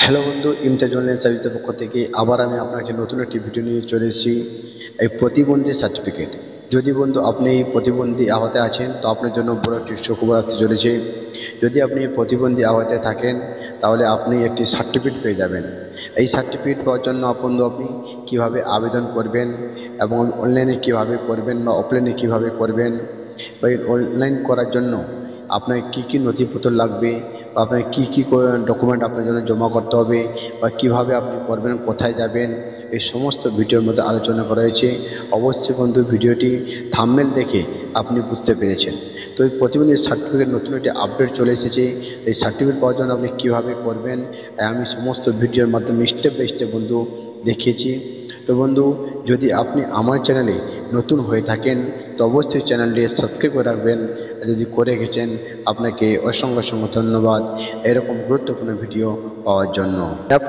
Hello বন্ধু, Imtiaz online সার্ভিসের পক্ষ থেকে আবার আমি আপনার কাছে নতুন একটি ভিডিও নিয়ে চলে এসেছি। এই প্রতিবন্ধী সার্টিফিকেট, যদি বন্ধু আপনি প্রতিবন্ধী আওতায় আছেন তো আপনার জন্য বড় একটি সুখবর আসতে চলেছে। যদি আপনি প্রতিবন্ধী আওতায় থাকেন তাহলে আপনি একটি সার্টিফিকেট পেয়ে যাবেন। এই সার্টিফিকেট পাওয়ার জন্য আপনি কীভাবে আবেদন করবেন এবং অনলাইনে কীভাবে করবেন বা অফলাইনে কীভাবে করবেন, বা অনলাইন করার জন্য আপনার কী কী নথিপত্র লাগবে, বা আপনার কী কী ডকুমেন্ট আপনার জন্য জমা করতে হবে, বা কিভাবে আপনি করবেন, কোথায় যাবেন, এই সমস্ত ভিডিওর মধ্যে আলোচনা করা হয়েছে। অবশ্যই বন্ধু ভিডিওটি থাম্বনেল দেখে আপনি বুঝতে পেরেছেন। তো এই প্রতিবন্ধী সার্টিফিকেট নতুন একটি আপডেট চলে এসেছে। এই সার্টিফিকেট পাওয়ার জন্য আপনি কীভাবে করবেন আমি সমস্ত ভিডিওর মাধ্যমে স্টেপ বাই স্টেপ বন্ধু দেখিয়েছি। তো বন্ধু, যদি আপনি আমার চ্যানেলে নতুন হয়ে থাকেন তো অবশ্যই চ্যানেলটি সাবস্ক্রাইব করে রাখবেন। যদি করে গেছেন আপনাকে অসংখ্য অসংখ্য ধন্যবাদ এরকম গুরুত্বপূর্ণ ভিডিও পাওয়ার জন্য।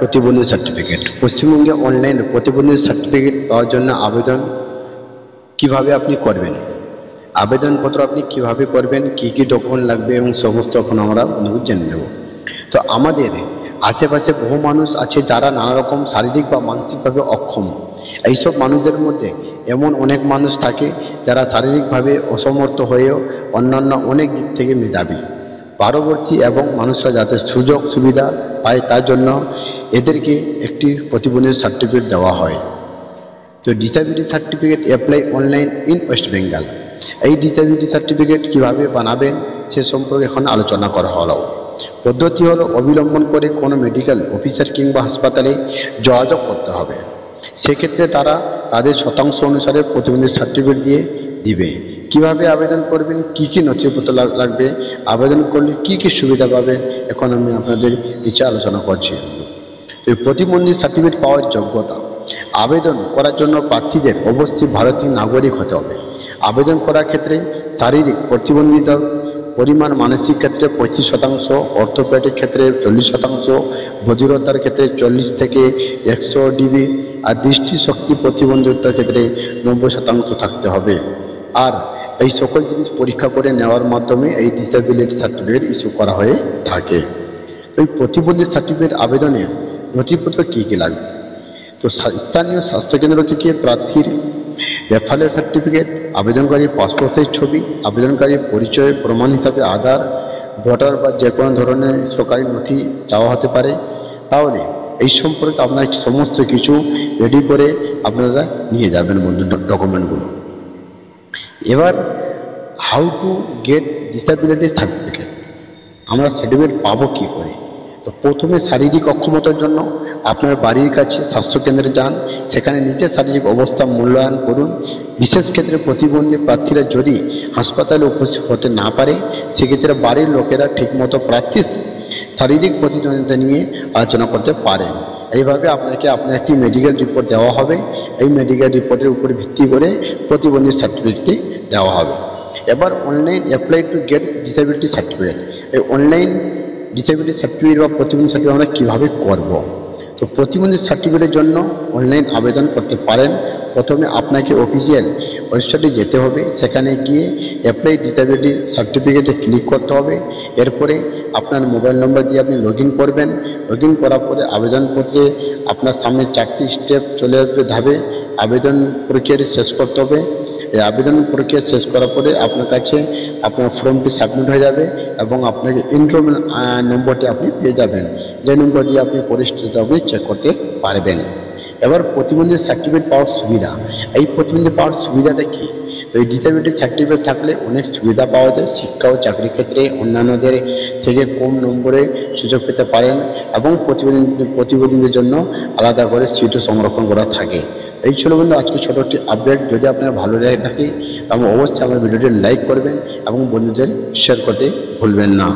প্রতিবন্ধী সার্টিফিকেট, পশ্চিমবঙ্গে অনলাইন প্রতিবন্ধী সার্টিফিকেট পাওয়ার জন্য আবেদন কিভাবে আপনি করবেন, আবেদনপত্র আপনি কিভাবে করবেন, কি কি ডকুমেন্ট লাগবে এবং সমস্ত এখন আমরা জেনে নেব। তো আমাদের আশেপাশে বহু মানুষ আছে যারা নানা রকম শারীরিক বা মানসিকভাবে অক্ষম। এইসব মানুষদের মধ্যে এমন অনেক মানুষ থাকে যারা শারীরিকভাবে অসমর্থ হয়েও অন্যান্য অনেক দিক থেকে মেধাবী, পারদর্শী এবং মানুষরা যাতে সুযোগ সুবিধা পায় তার জন্য এদেরকে একটি প্রতিবন্ধী সার্টিফিকেট দেওয়া হয়। তো disability certificate apply online in West Bengal. এই ডিসেবিলিটি সার্টিফিকেট কীভাবে বানাবেন সে সম্পর্কে এখন আলোচনা করা হলো। পদ্ধতি হলো অবলম্বন করে কোনো মেডিকেল অফিসার কিংবা হাসপাতালে যোগাযোগ করতে হবে। সেক্ষেত্রে তারা তাদের শতাংশ অনুসারে প্রতিবন্ধী সার্টিফিকেট দিয়ে দিবে। কিভাবে আবেদন করবেন, কি কি নথিপত্র লাগবে, আবেদন করলে কি কি সুবিধা পাবেন এখন আমি আপনাদের নিচে আলোচনা করছি। তো প্রতিবন্ধী সার্টিফিকেট পাওয়ার যোগ্যতা, আবেদন করার জন্য প্রার্থীদের অবশ্যই ভারতীয় নাগরিক হতে হবে। আবেদন করার ক্ষেত্রে শারীরিক প্রতিবন্ধিতার পরিমাণ মানসিক ক্ষেত্রে 25%, অর্থোপেডিক ক্ষেত্রে 40%, বধিরতার ক্ষেত্রে 40 থেকে 100 ডিবি, আর দৃষ্টিশক্তি প্রতিবন্ধিতার ক্ষেত্রে 90% থাকতে হবে। আর এই সকল জিনিস পরীক্ষা করে নেওয়ার মাধ্যমে এই ডিসেবিলিটি সার্টিফিকেট ইস্যু করা হয়ে থাকে। এই প্রতিবন্ধী সার্টিফিকেট আবেদনে নথিপত্র কী কী লাগবে? তো স্থানীয় স্বাস্থ্যকেন্দ্র থেকে প্রার্থীর রেফারেল সার্টিফিকেট, আবেদনকারীর পাসপোর্ট সাইজ ছবি, আবেদনকারীর পরিচয় প্রমাণ হিসাবে আধার, ভোটার বা যে কোনো ধরনের সরকারি নথি চাওয়া হতে পারে। তাহলে এই সম্পর্কে আপনার সমস্ত কিছু রেডি করে আপনারা নিয়ে যাবেন বন্ধু ডকুমেন্টগুলো। এবার how to get disability certificate, আমরা সার্টিফিকেট পাবো কী করে? তো প্রথমে শারীরিক অক্ষমতার জন্য আপনার বাড়ির কাছে স্বাস্থ্যকেন্দ্রে যান, সেখানে নিজের শারীরিক অবস্থা মূল্যায়ন করুন। বিশেষ ক্ষেত্রে প্রতিবন্ধী প্রার্থীরা যদি হাসপাতালে উপস্থিত হতে না পারে সেক্ষেত্রে বাড়ির লোকেরা ঠিকমতো প্রার্থীর শারীরিক প্রতিদ্বন্দ্বিতা নিয়ে আলোচনা করতে পারেন। এইভাবে আপনাকে আপনার একটি মেডিকেল রিপোর্ট দেওয়া হবে। এই মেডিকেল রিপোর্টের উপর ভিত্তি করে প্রতিবন্ধী সার্টিফিকেটটি দেওয়া হবে। এবার online apply to get disability certificate, এই অনলাইন ডিসেবিলিটি সার্টিফিকেট বা প্রতিবন্ধী সার্টিফিকেট আমরা কীভাবে করব? তো প্রতিবন্ধী সার্টিফিকেটের জন্য অনলাইন আবেদন করতে পারেন। প্রথমে আপনাকে অফিসিয়াল ওয়েবসাইটে যেতে হবে, সেখানে গিয়ে অ্যাপ্লাই ডিসেবিলিটি সার্টিফিকেটে ক্লিক করতে হবে। এরপরে আপনার মোবাইল নম্বর দিয়ে আপনি লগ ইন করবেন। লগ ইন করার পরে আবেদনপত্রে আপনার সামনে 4টি স্টেপ চলে আসবে ধাপে। আবেদন প্রক্রিয়াটি শেষ করতে হবে। এই আবেদন প্রক্রিয়া শেষ করার পরে আপনার কাছে আপনার ফর্মটি সাবমিট হয়ে যাবে এবং আপনাকে এনরোলমেন্ট নম্বরটি আপনি পেয়ে যাবেন, যে নম্বর দিয়ে আপনি পরিস্থিতি আপনি চেক করতে পারবেন। এবার প্রতিবন্ধী সার্টিফিকেট পাওয়ার সুবিধা, এই প্রতিবন্ধী পাওয়ার সুবিধাটা কী? তো এই ডিসেবিলিটি সার্টিফিকেট থাকলে অনেক সুবিধা পাওয়া যায়। শিক্ষা ও চাকরির ক্ষেত্রে অন্যান্যদের থেকে কম নম্বরে সুযোগ পেতে পারেন এবং প্রতিবন্ধীদের জন্য আলাদা করে সিটও সংরক্ষণ করা থাকে। এই ছিল বন্ধু আজকে ছোটো একটি আপডেট। যদি আপনার ভালো লেগে থাকে তাহলে অবশ্যই আমার ভিডিওটি লাইক করবেন এবং বন্ধুদের শেয়ার করতে ভুলবেন না।